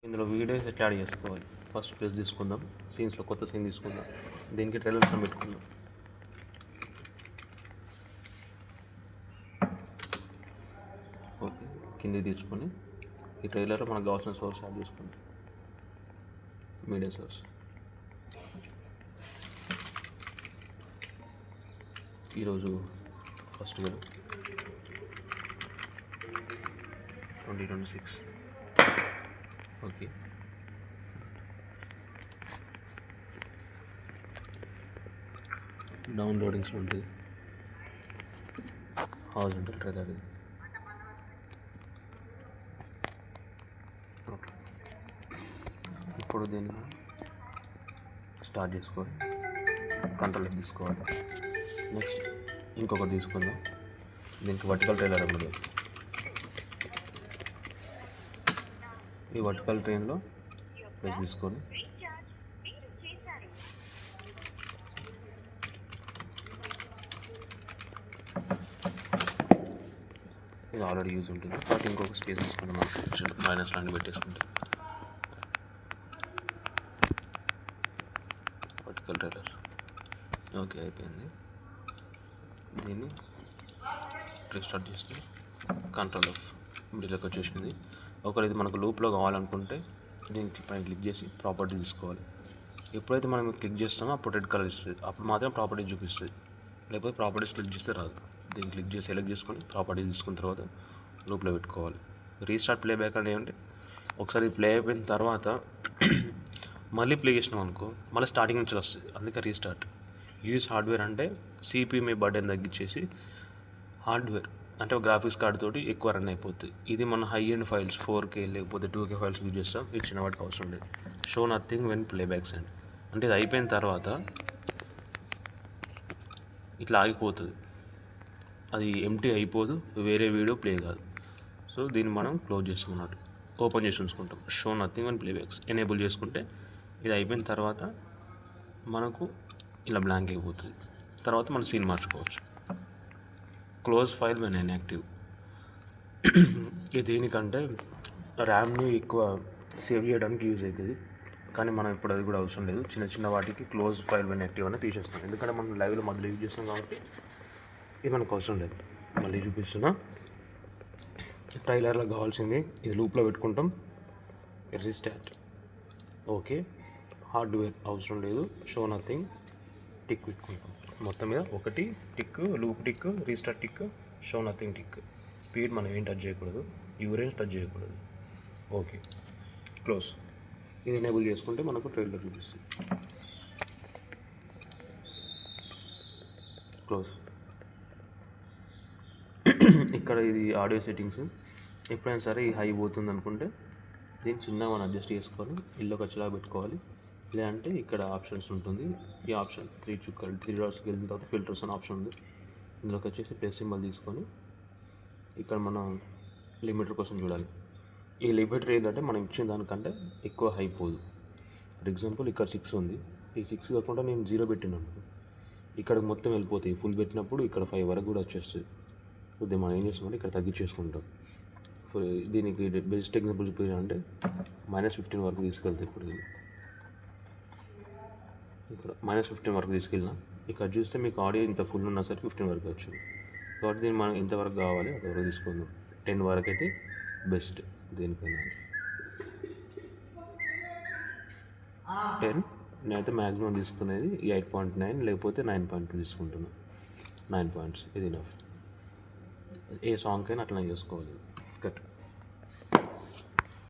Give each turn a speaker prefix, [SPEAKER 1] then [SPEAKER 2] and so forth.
[SPEAKER 1] ఇందులో వీడియోస్ ఎట్లా యాడ్ చేసుకోవాలి. ఫస్ట్ ప్లేస్ తీసుకుందాం, సీన్స్లో కొత్త సీన్ తీసుకుందాం, దీనికి ట్రైలర్స్ పెట్టుకుందాం. ఓకే, కింది తీసుకొని ఈ ట్రైలర్లో మనకు కావాల్సిన సోర్స్ యాడ్ చేసుకుందాం. మీడియా సోర్స్ ఈరోజు ఫస్ట్ కదా 2026. ఓకే, డౌన్లోడింగ్స్ ఉంటుంది. హారిజాంటల్ ట్రైలర్ ఇది. ఓకే, ఇప్పుడు దీన్ని స్టార్ట్ చేసుకోవాలి, కంట్రోల్కి తీసుకోవాలి. నెక్స్ట్ ఇంకొకటి తీసుకుందాం, దీనికి వర్టికల్ ట్రైలర్ అన్నది. ఈ వర్టికల్ ట్రైన్లో ప్లేస్ తీసుకొని ఇది ఆల్రెడీ యూజ్ ఉంటుంది, బట్ ఇంకొక స్పేస్ తీసుకుంటాం మనం మైనస్ లాంటి పెట్టేసుకుంటే వర్టికల్ ట్రైలర్. ఓకే, అయిపోయింది. దీన్ని రీస్టార్ట్ చేస్తే కంట్రోల్ ఆఫ్ మిడిల్లోకి వచ్చేసింది. ఒకవేళ ఇది మనకు లూప్లో కావాలనుకుంటే దీనికి పైన క్లిక్ చేసి ప్రాపర్టీ తీసుకోవాలి. ఎప్పుడైతే మనం క్లిక్ చేస్తామో అప్పుడు రెడ్ కలర్ ఇస్తుంది, అప్పుడు మాత్రం ప్రాపర్టీ చూపిస్తుంది. లేకపోతే ప్రాపర్టీస్ క్లిక్ చేస్తే రాదు. దీన్ని క్లిక్ చేసి సెలెక్ట్ చేసుకొని ప్రాపర్టీ తీసుకున్న తర్వాత లూప్లో పెట్టుకోవాలి. రీస్టార్ట్ ప్లేబ్యాక్ అంటే ఏమంటే ఒకసారి ప్లే అయిపోయిన తర్వాత మళ్ళీ ప్లే చేసినాం అనుకో మళ్ళీ స్టార్టింగ్ నుంచి వస్తుంది. అందుకే రీస్టార్ట్. యూజ్ హార్డ్వేర్ అంటే సిపిఎంఏ బర్డెన్ తగ్గించేసి హార్డ్వేర్ అంటే గ్రాఫిక్స్ కార్డ్ తోటి ఎక్కువ రన్ అయిపోతుంది. ఇది మన హై ఎండ్ ఫైల్స్ 4K లేకపోతే 2K ఫైల్స్ యూజ్ చేస్తాం. ఇది చిన్న వాటికి అవసరం లేదు. Show nothing when playbacks and అంటే ఇది అయిపోయిన తర్వాత ఇట్లా ఆగిపోతుంది, అది ఎంటీ అయిపోదు, వేరే వీడియో ప్లే కాదు. సో దీన్ని మనం క్లోజ్ చేసుకున్నట్టు ఓపెన్ చేసి ఉంచుకుంటాం. Show nothing when playbacks enable చేసుకుంటే ఇది అయిపోయిన తర్వాత మనకు ఇలా బ్లాంక్ అయిపోతుంది. తర్వాత మనం సీన్ మార్చుకోవచ్చు. Close file when inactive. ఇది దేనికంటే ర్యామ్ని ఎక్కువ సేవ్ చేయడానికి యూజ్ అవుతుంది, కానీ మనం ఇప్పుడు అది కూడా అవసరం లేదు. చిన్న చిన్న వాటికి క్లోజ్ ఫైల్ వెన్ యాక్టివ్ అనేది తీసేస్తాం, ఎందుకంటే మనం లైవ్లో మధ్యలో యూజ్ చేస్తాం కాబట్టి ఇది మనకు అవసరం లేదు. మళ్ళీ చూపిస్తున్నా. ట్రైలర్లో కావాల్సింది ఇది లూప్లో పెట్టుకుంటాం. రీస్టార్ట్. ఓకే, హార్డ్వేర్ అవసరం లేదు. షో నథింగ్ టిక్ పెట్టుకుంటాం. మొత్తం మీద ఒకటి tick, loop tick, restart tick, show nothing tick. Speed మనం ఏం టచ్ చేయకూడదు, యూరేజ్ టచ్ చేయకూడదు. Okay, close. ఇది ఎనేబుల్ చేసుకుంటే మనకు ట్రైలర్ చూపిస్తుంది. క్లోజ్. ఇక్కడ ఇది ఆడియో సెట్టింగ్స్. ఎప్పుడైనా సరే ఈ హై పోతుంది అనుకుంటే దీన్ని చిన్నగా మనం అడ్జస్ట్ చేసుకొని ఇల్లుకి వచ్చేలా పెట్టుకోవాలి. లేదంటే ఇక్కడ ఆప్షన్స్ ఉంటుంది. ఈ ఆప్షన్ 3 డాట్స్కి వెళ్ళిన తర్వాత ఫిల్టర్స్ అనే ఆప్షన్ ఉంది. ఇందులోకి వచ్చేసి ప్లస్ సింబల్ తీసుకొని ఇక్కడ మనం లిమిటర్ కోసం చూడాలి. ఈ లిమిటర్ ఏంటంటే మనం ఇచ్చిన దానికంటే ఎక్కువ హై పోదు. ఫర్ ఎగ్జాంపుల్ ఇక్కడ 6 ఉంది, ఈ 6 కాకుండా నేను 0 పెట్టినాను, ఇక్కడికి మొత్తం వెళ్ళిపోతాయి. ఫుల్ పెట్టినప్పుడు ఇక్కడ 5 వరకు కూడా వచ్చేస్తుంది. కొద్దిగా మనం ఏం చేస్తామంటే ఇక్కడ తగ్గించేసుకుంటాం. దీనికి బెస్ట్ ఎగ్జాంపుల్ చూపించాలంటే -15 వరకు తీసుకెళ్తాయి. ఇప్పుడు ఇక్కడ -15 వరకు తీసుకెళ్ళినా ఇక్కడ చూస్తే మీకు ఆడియో ఇంత ఫుల్ ఉన్నా సరే 15 వరకు వచ్చింది. కాబట్టి దీన్ని మనం ఎంతవరకు కావాలి అంతవరకు తీసుకుందాం. 10 వరకు అయితే బెస్ట్. దేనికైనా 10. నేనైతే మ్యాక్సిమం తీసుకునేది 8.9 లేకపోతే 9.2 తీసుకుంటున్నాను. 9 పాయింట్స్ ఇది ఇనఫ్. ఏ సాంగ్కైనా అట్లా చేసుకోవాలి. కట్.